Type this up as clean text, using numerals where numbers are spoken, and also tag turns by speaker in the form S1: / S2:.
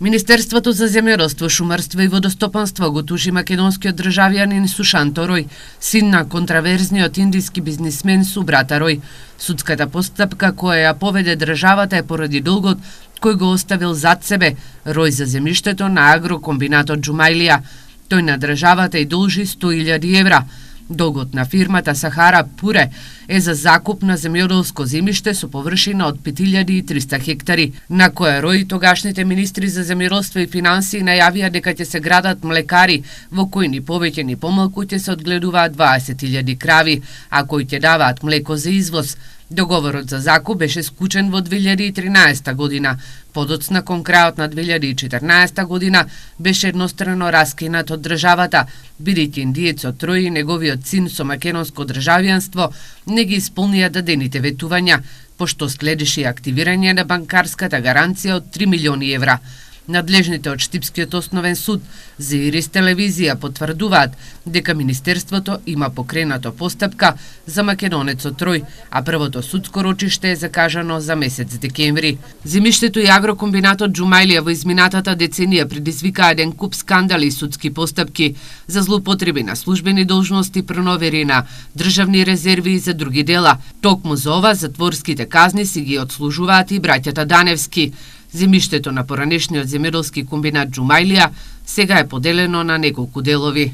S1: Министерството за земјоделство, шумарство и водостопанство го тужи македонскиот државјанин Сушанто Рој, син на контраверзниот индиски бизнисмен Субрата Рој. Судската постапка која ја поведе државата е поради долгот кој го оставил зад себе Рој за земјиштето на агрокомбинатот Џумајлија. Тој на државата и должи 100.000 евра. Долгот на фирмата Сахара Пуре е за закуп на земјоделско земјиште со површина од 5300 хектари, на кое Рој и тогашните министри за земјоделство и финансии најавија дека ќе се градат млекари, во кои ни повеќе ни помалку ќе се одгледуваат 20.000 крави, а кои ќе даваат млеко за извоз. Договорот за закуп беше склучен во 2013 година. Подоцна кон крајот на 2014 година беше еднострано раскинат од државата, бидејќи индиецот Рој и неговиот син со македонско државјанство не ги исполнија дадените ветувања, пошто следеше и активирање на банкарската гаранција од 3 милиони евра. Надлежните од Штипскиот основен суд за Ирис телевизија потврдуваат дека Министерството има покренато постапка за македонецот Рој, а првото судско рочиште е закажано за месец декември. Земјиштето и агрокомбинатот Џумајлија во изминатата деценија предизвикаа еден куп скандали и судски постапки за злоупотреби на службени должности, проневери на државни резерви и за други дела. Токму за ова затворските казни си ги отслужуваат и браќата Даневски. Земјиштето на поранешниот земјоделски комбинат Џумајлија сега е поделено на неколку делови.